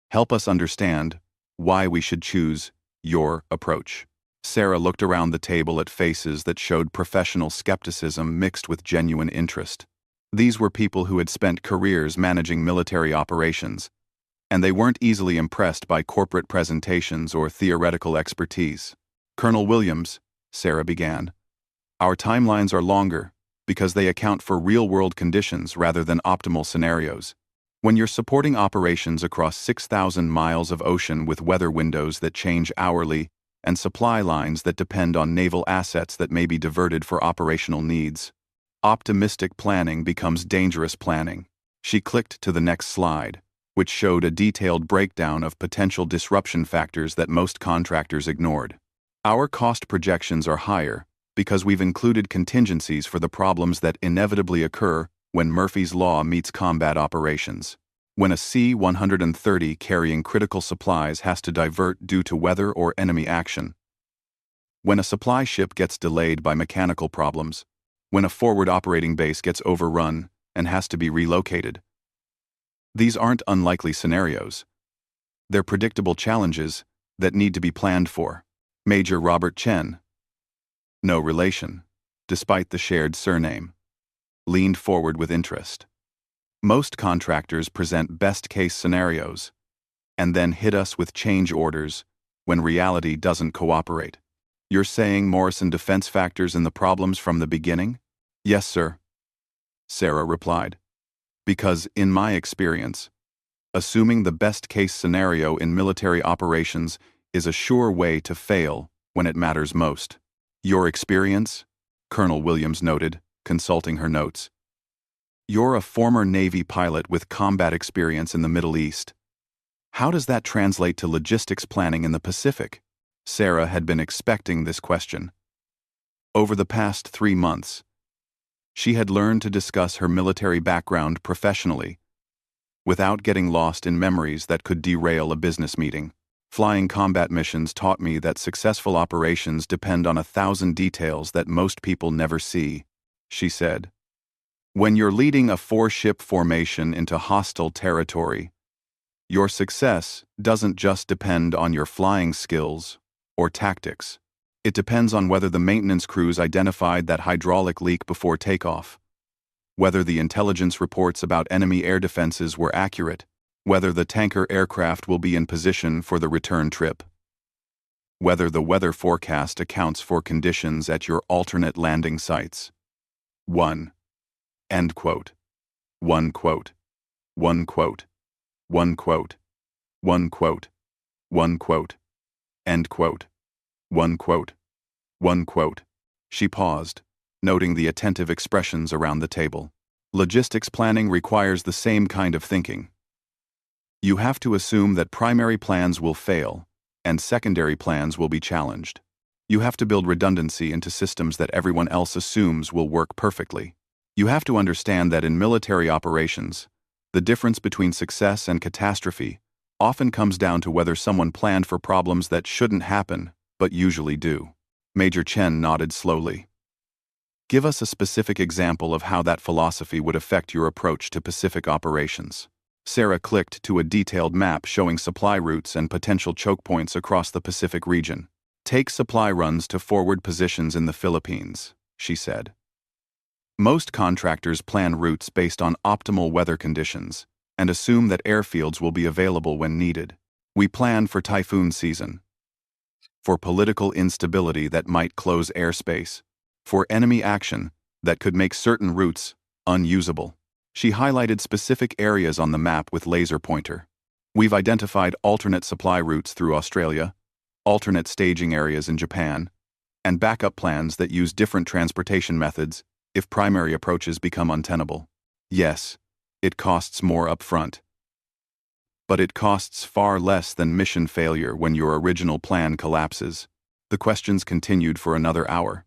S1: Help us understand why we should choose your approach." Sarah looked around the table at faces that showed professional skepticism mixed with genuine interest. These were people who had spent careers managing military operations, and they weren't easily impressed by corporate presentations or theoretical expertise. "Colonel Williams," Sarah began, "our timelines are longer because they account for real-world conditions rather than optimal scenarios. When you're supporting operations across 6,000 miles of ocean with weather windows that change hourly and supply lines that depend on naval assets that may be diverted for operational needs, optimistic planning becomes dangerous planning." She clicked to the next slide, which showed a detailed breakdown of potential disruption factors that most contractors ignored. "Our cost projections are higher because we've included contingencies for the problems that inevitably occur when Murphy's Law meets combat operations. When a C-130 carrying critical supplies has to divert due to weather or enemy action. When a supply ship gets delayed by mechanical problems. When a forward operating base gets overrun and has to be relocated. These aren't unlikely scenarios. They're predictable challenges that need to be planned for." Major Robert Chen, no relation, despite the shared surname, leaned forward with interest. "Most contractors present best-case scenarios, and then hit us with change orders when reality doesn't cooperate. You're saying Morrison Defense factors in the problems from the beginning?" "Yes, sir," Sarah replied. "Because, in my experience, assuming the best-case scenario in military operations is a sure way to fail when it matters most." "Your experience?" Colonel Williams noted, consulting her notes. "You're a former Navy pilot with combat experience in the Middle East. How does that translate to logistics planning in the Pacific?" Sarah had been expecting this question. Over the past 3 months, she had learned to discuss her military background professionally, without getting lost in memories that could derail a business meeting. "Flying combat missions taught me that successful operations depend on 1,000 details that most people never see," she said. "When you're leading a 4-ship formation into hostile territory, your success doesn't just depend on your flying skills or tactics. It depends on whether the maintenance crews identified that hydraulic leak before takeoff, whether the intelligence reports about enemy air defenses were accurate, whether the tanker aircraft will be in position for the return trip, whether the weather forecast accounts for conditions at your alternate landing sites." 1. End quote. 1 quote. 1 quote. 1 quote. 1 quote. 1 quote. End quote. 1 quote. 1 quote. She paused, noting the attentive expressions around the table. "Logistics planning requires the same kind of thinking. You have to assume that primary plans will fail, and secondary plans will be challenged. You have to build redundancy into systems that everyone else assumes will work perfectly. You have to understand that in military operations, the difference between success and catastrophe often comes down to whether someone planned for problems that shouldn't happen, but usually do. Major Chen nodded slowly. Give us a specific example of how that philosophy would affect your approach to Pacific operations. Sarah clicked to a detailed map showing supply routes and potential choke points across the Pacific region. Take supply runs to forward positions in the Philippines, she said. Most contractors plan routes based on optimal weather conditions and assume that airfields will be available when needed. We plan for typhoon season, for political instability that might close airspace, for enemy action that could make certain routes unusable. She highlighted specific areas on the map with laser pointer. We've identified alternate supply routes through Australia, alternate staging areas in Japan, and backup plans that use different transportation methods if primary approaches become untenable. Yes, it costs more upfront, but it costs far less than mission failure when your original plan collapses. The questions continued for another hour,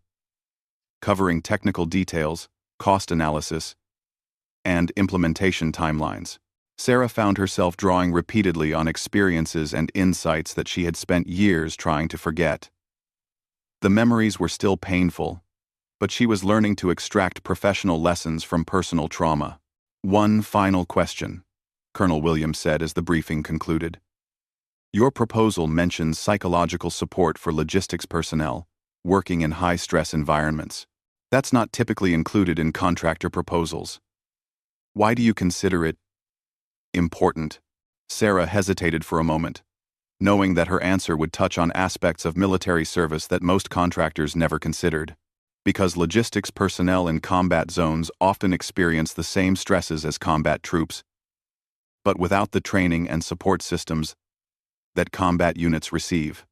S1: covering technical details, cost analysis, and implementation timelines. Sarah found herself drawing repeatedly on experiences and insights that she had spent years trying to forget. The memories were still painful, but she was learning to extract professional lessons from personal trauma. One final question, Colonel Williams said as the briefing concluded. Your proposal mentions psychological support for logistics personnel working in high-stress environments. That's not typically included in contractor proposals. Why do you consider it important? Sarah hesitated for a moment, knowing that her answer would touch on aspects of military service that most contractors never considered. Because logistics personnel in combat zones often experience the same stresses as combat troops, but without the training and support systems that combat units receive,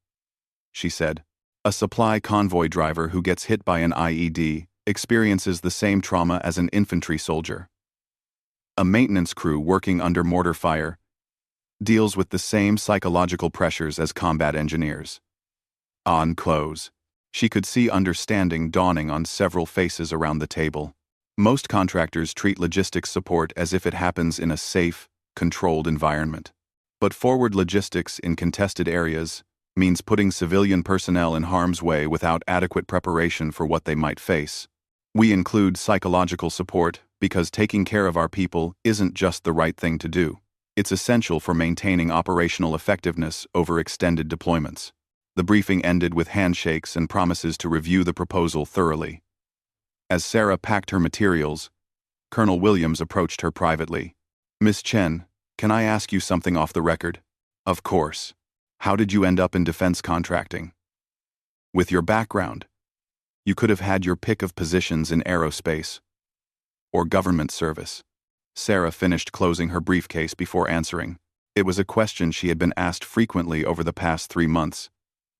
S1: she said. A supply convoy driver who gets hit by an IED experiences the same trauma as an infantry soldier. A maintenance crew working under mortar fire deals with the same psychological pressures as combat engineers. On close, she could see understanding dawning on several faces around the table. Most contractors treat logistics support as if it happens in a safe, controlled environment. But forward logistics in contested areas means putting civilian personnel in harm's way without adequate preparation for what they might face. We include psychological support because taking care of our people isn't just the right thing to do. It's essential for maintaining operational effectiveness over extended deployments. The briefing ended with handshakes and promises to review the proposal thoroughly. As Sarah packed her materials, Colonel Williams approached her privately. Miss Chen, can I ask you something off the record? Of course. How did you end up in defense contracting? With your background, you could have had your pick of positions in aerospace or government service. Sarah finished closing her briefcase before answering. It was a question she had been asked frequently over the past 3 months,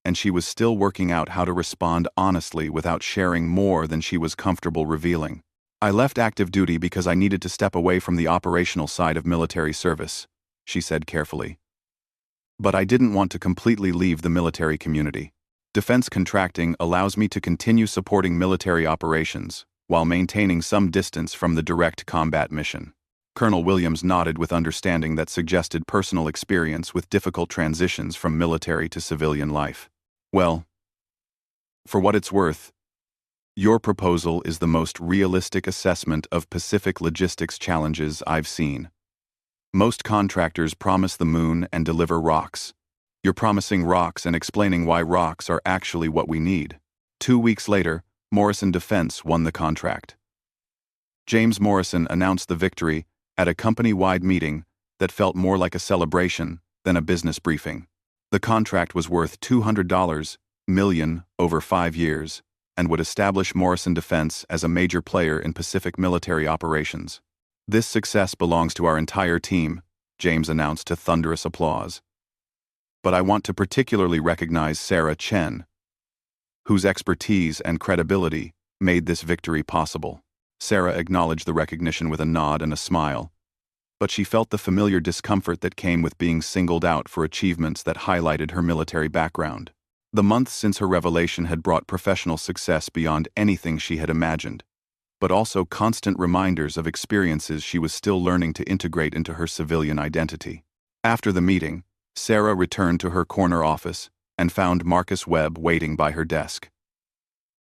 S1: and she was still working out how to respond honestly without sharing more than she was comfortable revealing. I left active duty because I needed to step away from the operational side of military service, she said carefully. But I didn't want to completely leave the military community. Defense contracting allows me to continue supporting military operations while maintaining some distance from the direct combat mission. Colonel Williams nodded with understanding that suggested personal experience with difficult transitions from military to civilian life. Well, for what it's worth, your proposal is the most realistic assessment of Pacific logistics challenges I've seen. Most contractors promise the moon and deliver rocks. You're promising rocks and explaining why rocks are actually what we need. 2 weeks later, Morrison Defense won the contract. James Morrison announced the victory at a company-wide meeting that felt more like a celebration than a business briefing. The contract was worth $200 million over 5 years and would establish Morrison Defense as a major player in Pacific military operations. This success belongs to our entire team, James announced to thunderous applause. But I want to particularly recognize Sarah Chen, whose expertise and credibility made this victory possible. Sarah acknowledged the recognition with a nod and a smile, but she felt the familiar discomfort that came with being singled out for achievements that highlighted her military background. The months since her revelation had brought professional success beyond anything she had imagined. but also constant reminders of experiences she was still learning to integrate into her civilian identity. After the meeting, Sarah returned to her corner office and found Marcus Webb waiting by her desk.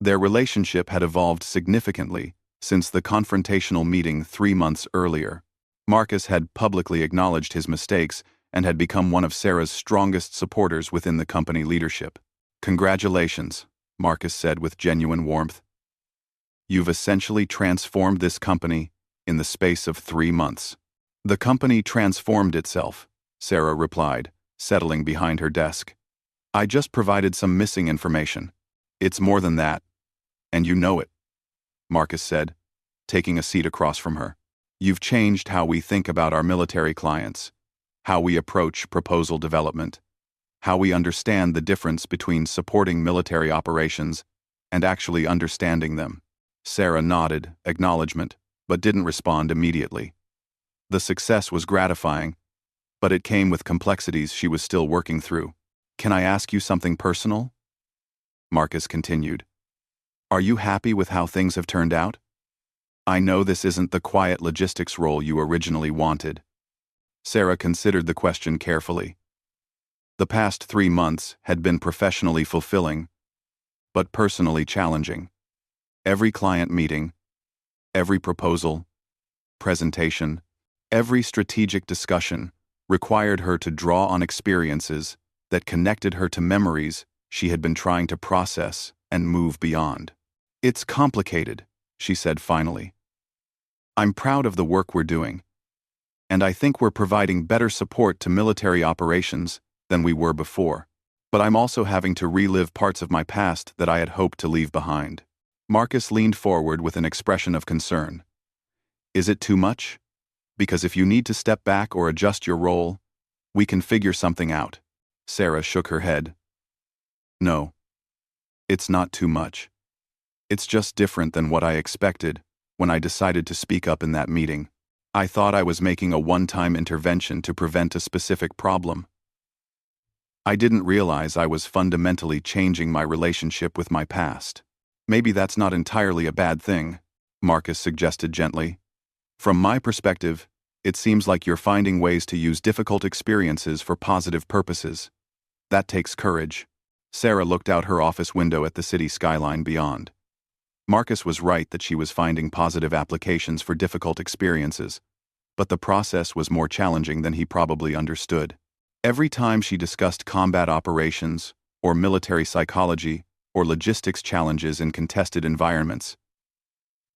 S1: Their relationship had evolved significantly since the confrontational meeting 3 months earlier. Marcus had publicly acknowledged his mistakes and had become one of Sarah's strongest supporters within the company leadership. "Congratulations," Marcus said with genuine warmth. "You've essentially transformed this company in the space of 3 months." "The company transformed itself," Sarah replied, settling behind her desk. "I just provided some missing information. It's more than that, and you know it," Marcus said, taking a seat across from her. "You've changed how we think about our military clients, how we approach proposal development, how we understand the difference between supporting military operations and actually understanding them." Sarah nodded, acknowledgement, but didn't respond immediately. The success was gratifying, but it came with complexities she was still working through. "Can I ask you something personal?" Marcus continued. "Are you happy with how things have turned out? I know this isn't the quiet logistics role you originally wanted." Sarah considered the question carefully. The past 3 months had been professionally fulfilling, but personally challenging. Every client meeting, every proposal, presentation, every strategic discussion required her to draw on experiences that connected her to memories she had been trying to process and move beyond. "It's complicated," she said finally. "I'm proud of the work we're doing, and I think we're providing better support to military operations than we were before. But I'm also having to relive parts of my past that I had hoped to leave behind." Marcus leaned forward with an expression of concern. "Is it too much? Because if you need to step back or adjust your role, we can figure something out." Sarah shook her head. "No, it's not too much. It's just different than what I expected when I decided to speak up in that meeting. I thought I was making a one-time intervention to prevent a specific problem. I didn't realize I was fundamentally changing my relationship with my past." "Maybe that's not entirely a bad thing," Marcus suggested gently. "From my perspective, it seems like you're finding ways to use difficult experiences for positive purposes. That takes courage." Sarah looked out her office window at the city skyline beyond. Marcus was right that she was finding positive applications for difficult experiences, but the process was more challenging than he probably understood. Every time she discussed combat operations, or military psychology, or logistics challenges in contested environments,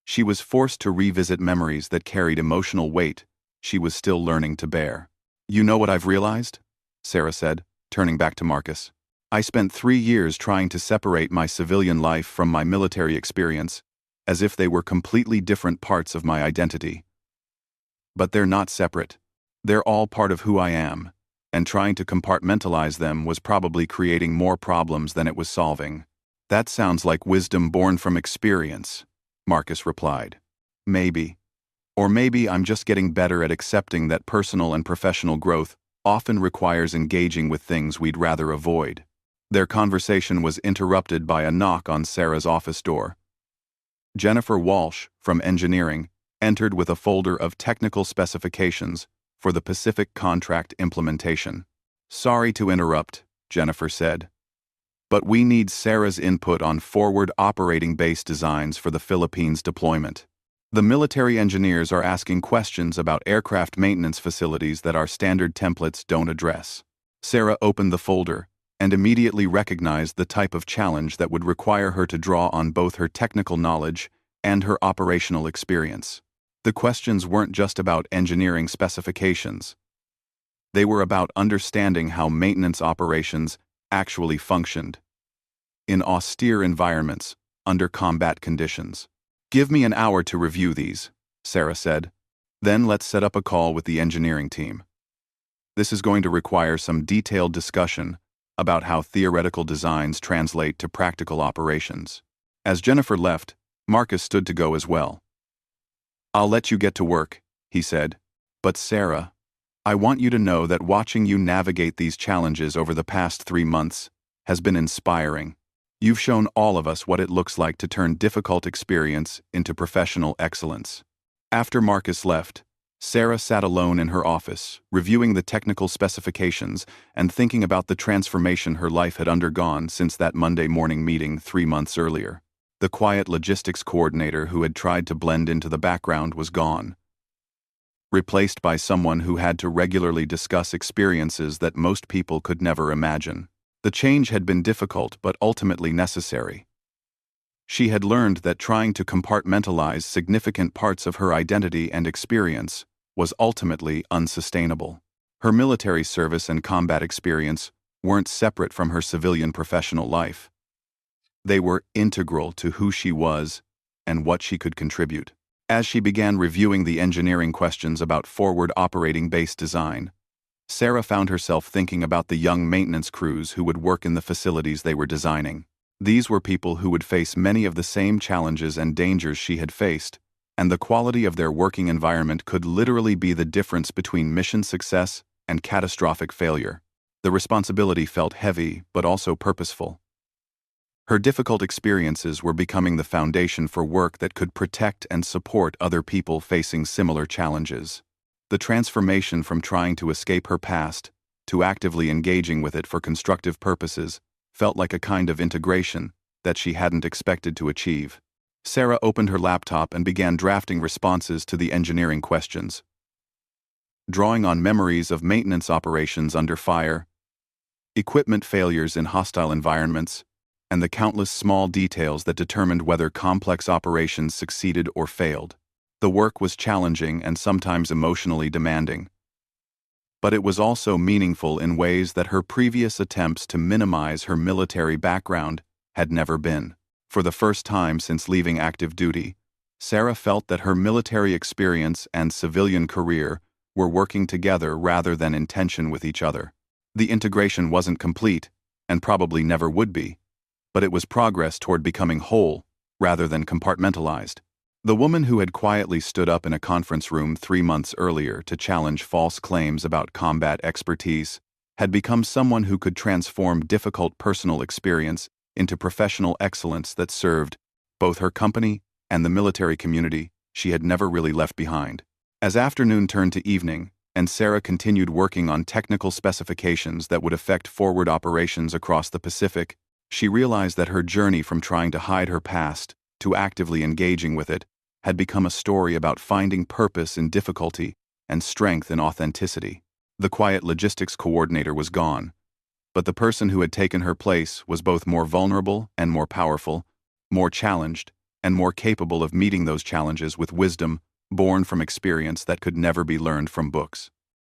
S1: she was forced to revisit memories that carried emotional weight she was still learning to bear. "You know what I've realized?" Sarah said, turning back to Marcus. "I spent 3 years trying to separate my civilian life from my military experience, as if they were completely different parts of my identity. But they're not separate. They're all part of who I am, and trying to compartmentalize them was probably creating more problems than it was solving." "That sounds like wisdom born from experience," Marcus replied. "Maybe. Or maybe I'm just getting better at accepting that personal and professional growth often requires engaging with things we'd rather avoid." Their conversation was interrupted by a knock on Sarah's office door. Jennifer Walsh, from engineering, entered with a folder of technical specifications for the Pacific contract implementation. "Sorry to interrupt," Jennifer said, "but we need Sarah's input on forward operating base designs for the Philippines deployment. The military engineers are asking questions about aircraft maintenance facilities that our standard templates don't address." Sarah opened the folder and immediately recognized the type of challenge that would require her to draw on both her technical knowledge and her operational experience. The questions weren't just about engineering specifications. They were about understanding how maintenance operations actually functioned in austere environments under combat conditions. "Give me an hour to review these," Sarah said. "Then let's set up a call with the engineering team. This is going to require some detailed discussion about how theoretical designs translate to practical operations." As Jennifer left, Marcus stood to go as well. "I'll let you get to work," he said. "But Sarah, I want you to know that watching you navigate these challenges over the past 3 months has been inspiring. You've shown all of us what it looks like to turn difficult experience into professional excellence." After Marcus left, Sarah sat alone in her office, reviewing the technical specifications and thinking about the transformation her life had undergone since that Monday morning meeting 3 months earlier. The quiet logistics coordinator who had tried to blend into the background was gone, replaced by someone who had to regularly discuss experiences that most people could never imagine. The change had been difficult but ultimately necessary. She had learned that trying to compartmentalize significant parts of her identity and experience was ultimately unsustainable. Her military service and combat experience weren't separate from her civilian professional life. They were integral to who she was and what she could contribute. As she began reviewing the engineering questions about forward operating base design, Sarah found herself thinking about the young maintenance crews who would work in the facilities they were designing. These were people who would face many of the same challenges and dangers she had faced, and the quality of their working environment could literally be the difference between mission success and catastrophic failure. The responsibility felt heavy but also purposeful. Her difficult experiences were becoming the foundation for work that could protect and support other people facing similar challenges. The transformation from trying to escape her past to actively engaging with it for constructive purposes felt like a kind of integration that she hadn't expected to achieve. Sarah opened her laptop and began drafting responses to the engineering questions, drawing on memories of maintenance operations under fire, equipment failures in hostile environments, and the countless small details that determined whether complex operations succeeded or failed. The work was challenging and sometimes emotionally demanding, but it was also meaningful in ways that her previous attempts to minimize her military background had never been. For the first time since leaving active duty, Sarah felt that her military experience and civilian career were working together rather than in tension with each other. The integration wasn't complete, and probably never would be, but it was progress toward becoming whole rather than compartmentalized. The woman who had quietly stood up in a conference room 3 months earlier to challenge false claims about combat expertise had become someone who could transform difficult personal experience into professional excellence that served both her company and the military community she had never really left behind. As afternoon turned to evening, and Sarah continued working on technical specifications that would affect forward operations across the Pacific, she realized that her journey from trying to hide her past to actively engaging with it had become a story about finding purpose in difficulty and strength in authenticity. The quiet logistics coordinator was gone, but the person who had taken her place was both more vulnerable and more powerful, more challenged, and more capable of meeting those challenges with wisdom born from experience that could never be learned from books.